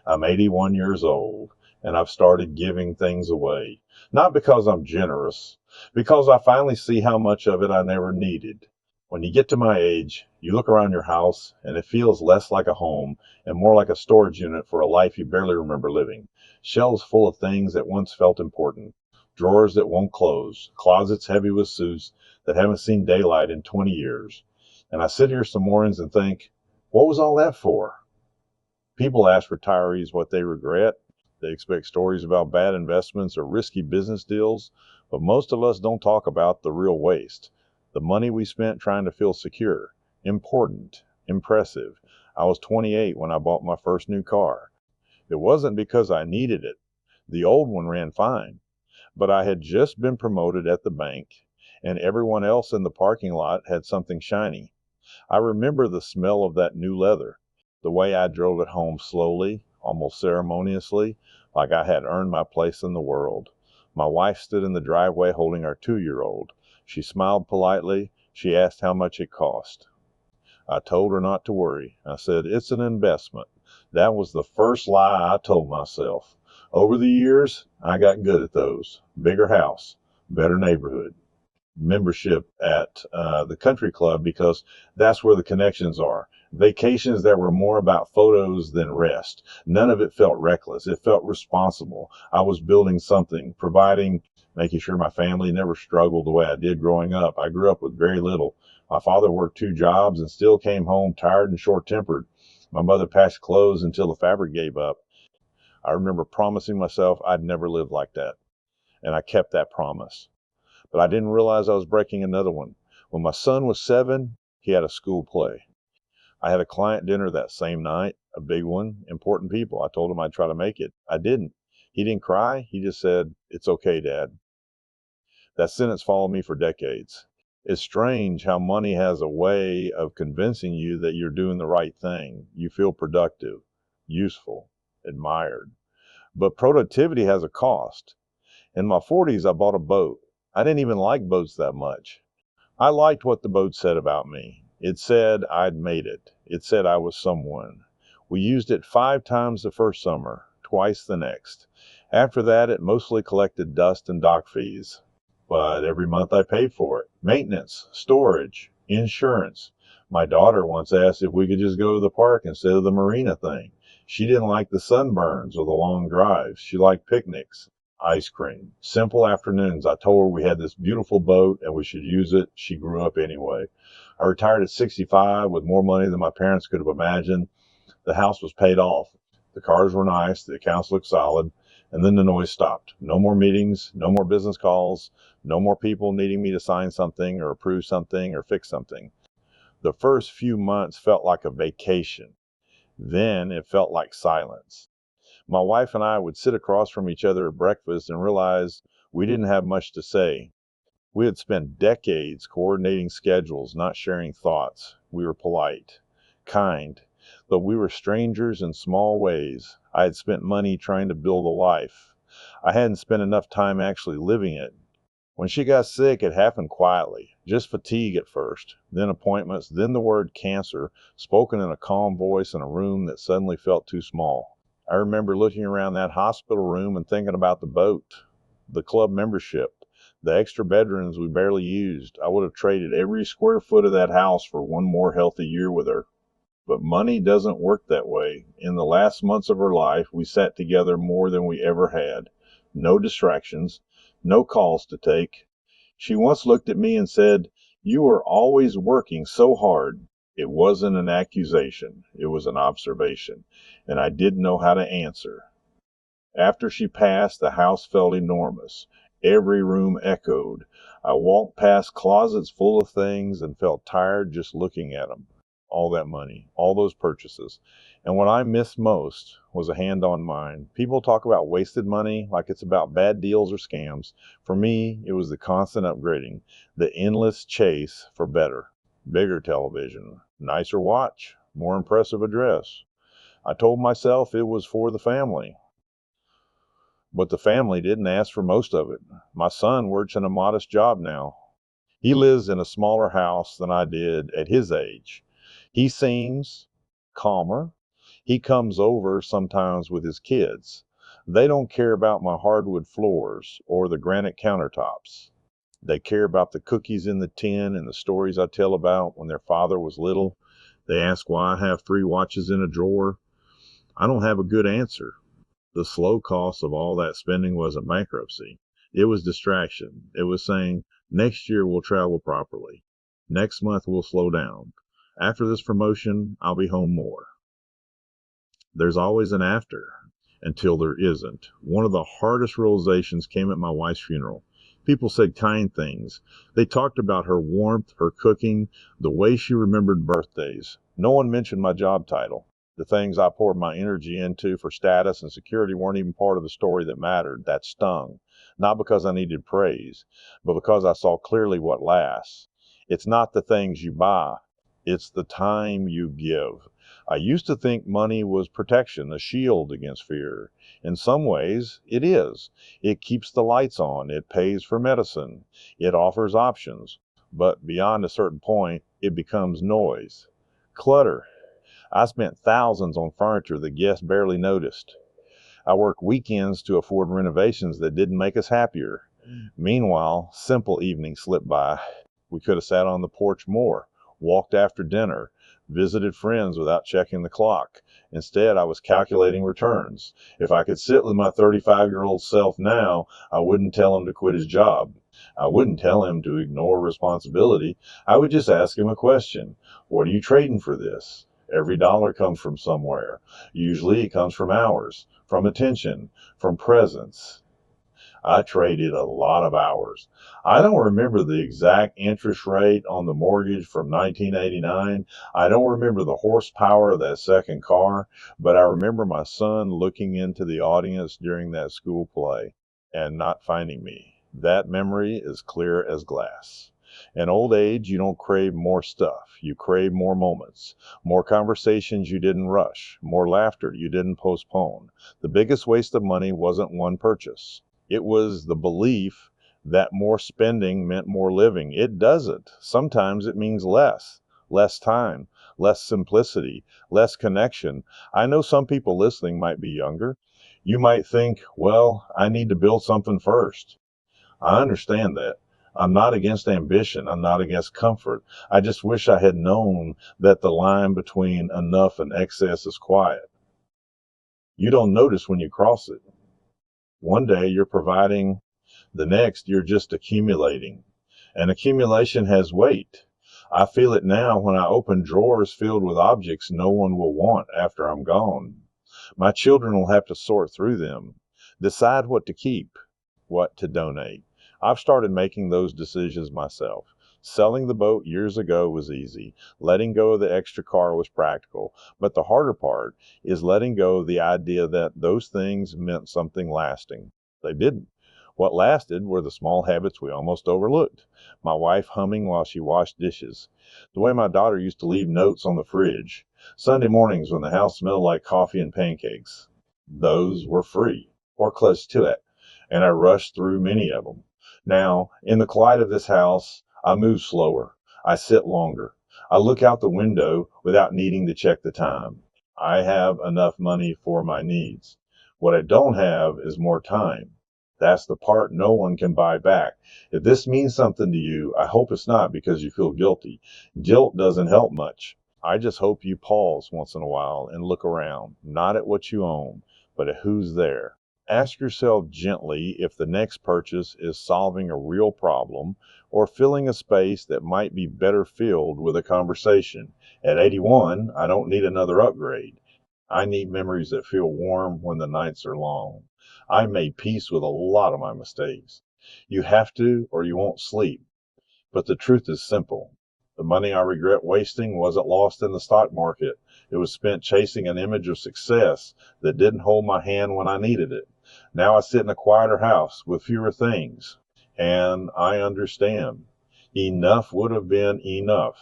I'm 81 years old, and I've started giving things away. Not because I'm generous, because I finally see how much of it I never needed. When you get to my age, you look around your house and it feels less like a home and more like a storage unit for a life you barely remember living. Shelves full of things that once felt important, drawers that won't close, closets heavy with suits that haven't seen daylight in 20 years. And I sit here some mornings and think, what was all that for? People ask retirees what they regret. They expect stories about bad investments or risky business deals, but most of us don't talk about the real waste. The money we spent trying to feel secure, important, impressive. I was 28 when I bought my first new car. It wasn't because I needed it. The old one ran fine, but I had just been promoted at the bank, and everyone else in the parking lot had something shiny. I remember the smell of that new leather, the way I drove it home slowly, almost ceremoniously, like I had earned my place in the world. My wife stood in the driveway holding our 2-year-old. She smiled politely. She asked how much it cost. I told her not to worry. I said, it's an investment. That was the first lie I told myself. Over the years, I got good at those. Bigger house, better neighborhood, membership at the country club because that's where the connections are. Vacations that were more about photos than rest. None of it felt reckless. It felt responsible. I was building something, providing, making sure my family never struggled the way I did growing up. I grew up with very little. My father worked 2 jobs and still came home tired and short-tempered. My mother patched clothes until the fabric gave up. I remember promising myself I'd never live like that, and I kept that promise. But I didn't realize I was breaking another one. When my son was 7, he had a school play. I had a client dinner that same night, a big one, important people. I told him I'd try to make it. I didn't. He didn't cry. He just said, it's okay, Dad. That sentence followed me for decades. It's strange how money has a way of convincing you that you're doing the right thing. You feel productive, useful, admired. But productivity has a cost. In my 40s, I bought a boat. I didn't even like boats that much. I liked what the boat said about me. It said I'd made it. It said I was someone. We used it 5 times the first summer, twice the next. After that, it mostly collected dust and dock fees. But every month I paid for it. Maintenance, storage, insurance. My daughter once asked if we could just go to the park instead of the marina thing. She didn't like the sunburns or the long drives. She liked picnics, ice cream, simple afternoons. I told her we had this beautiful boat and we should use it. She grew up anyway. I retired at 65 with more money than my parents could have imagined. The house was paid off. The cars were nice. The accounts looked solid. And then the noise stopped. No more meetings, no more business calls, no more people needing me to sign something or approve something or fix something. The first few months felt like a vacation. Then it felt like silence. My wife and I would sit across from each other at breakfast and realize we didn't have much to say. We had spent decades coordinating schedules, not sharing thoughts. We were polite, kind, but we were strangers in small ways. I had spent money trying to build a life. I hadn't spent enough time actually living it. When she got sick, it happened quietly, just fatigue at first, then appointments, then the word cancer, spoken in a calm voice in a room that suddenly felt too small. I remember looking around that hospital room and thinking about the boat, the club membership, the extra bedrooms we barely used. I would have traded every square foot of that house for one more healthy year with her. But money doesn't work that way. In the last months of her life, we sat together more than we ever had. No distractions, no calls to take. She once looked at me and said, "You are always working so hard." It wasn't an accusation. It was an observation. And I didn't know how to answer. After she passed, the house felt enormous. Every room echoed. I walked past closets full of things and felt tired just looking at them. All that money, all those purchases. And what I missed most was a hand on mine. People talk about wasted money like it's about bad deals or scams. For me, it was the constant upgrading, the endless chase for better. Bigger television, nicer watch, more impressive address. I told myself it was for the family. But the family didn't ask for most of it. My son works in a modest job now. He lives in a smaller house than I did at his age. He seems calmer. He comes over sometimes with his kids. They don't care about my hardwood floors or the granite countertops. They care about the cookies in the tin and the stories I tell about when their father was little. They ask why I have 3 watches in a drawer. I don't have a good answer. The slow cost of all that spending wasn't bankruptcy. It was distraction. It was saying, next year we'll travel properly. Next month we'll slow down. After this promotion, I'll be home more. There's always an after until there isn't. One of the hardest realizations came at my wife's funeral. People said kind things. They talked about her warmth, her cooking, the way she remembered birthdays. No one mentioned my job title. The things I poured my energy into for status and security weren't even part of the story that mattered. That stung. Not because I needed praise, but because I saw clearly what lasts. It's not the things you buy. It's the time you give. I used to think money was protection, a shield against fear. In some ways, it is. It keeps the lights on. It pays for medicine. It offers options. But beyond a certain point, it becomes noise. Clutter. I spent thousands on furniture that guests barely noticed. I worked weekends to afford renovations that didn't make us happier. Meanwhile, simple evenings slipped by. We could have sat on the porch more, walked after dinner, visited friends without checking the clock. Instead, I was calculating returns. If I could sit with my 35-year-old self now, I wouldn't tell him to quit his job. I wouldn't tell him to ignore responsibility. I would just ask him a question. What are you trading for this? Every dollar comes from somewhere. Usually it comes from hours, from attention, from presence. I traded a lot of hours. I don't remember the exact interest rate on the mortgage from 1989. I don't remember the horsepower of that second car, but I remember my son looking into the audience during that school play and not finding me. That memory is clear as glass. In old age, you don't crave more stuff. You crave more moments, more conversations you didn't rush, more laughter you didn't postpone. The biggest waste of money wasn't one purchase. It was the belief that more spending meant more living. It doesn't. Sometimes it means less time, less simplicity, less connection. I know some people listening might be younger. You might think, well, I need to build something first. I understand that. I'm not against ambition. I'm not against comfort. I just wish I had known that the line between enough and excess is quiet. You don't notice when you cross it. One day you're providing, the next you're just accumulating. And accumulation has weight. I feel it now when I open drawers filled with objects no one will want after I'm gone. My children will have to sort through them, decide what to keep, what to donate. I've started making those decisions myself. Selling the boat years ago was easy. Letting go of the extra car was practical. But the harder part is letting go of the idea that those things meant something lasting. They didn't. What lasted were the small habits we almost overlooked. My wife humming while she washed dishes. The way my daughter used to leave notes on the fridge. Sunday mornings when the house smelled like coffee and pancakes. Those were free, or close to it, and I rushed through many of them. Now, in the quiet of this house, I move slower. I sit longer. I look out the window without needing to check the time. I have enough money for my needs. What I don't have is more time. That's the part no one can buy back. If this means something to you, I hope it's not because you feel guilty. Guilt doesn't help much. I just hope you pause once in a while and look around, not at what you own, but at who's there. Ask yourself gently if the next purchase is solving a real problem or filling a space that might be better filled with a conversation. At 81, I don't need another upgrade. I need memories that feel warm when the nights are long. I made peace with a lot of my mistakes. You have to, or you won't sleep. But the truth is simple. The money I regret wasting wasn't lost in the stock market. It was spent chasing an image of success that didn't hold my hand when I needed it. Now I sit in a quieter house with fewer things, and I understand. Enough would have been enough.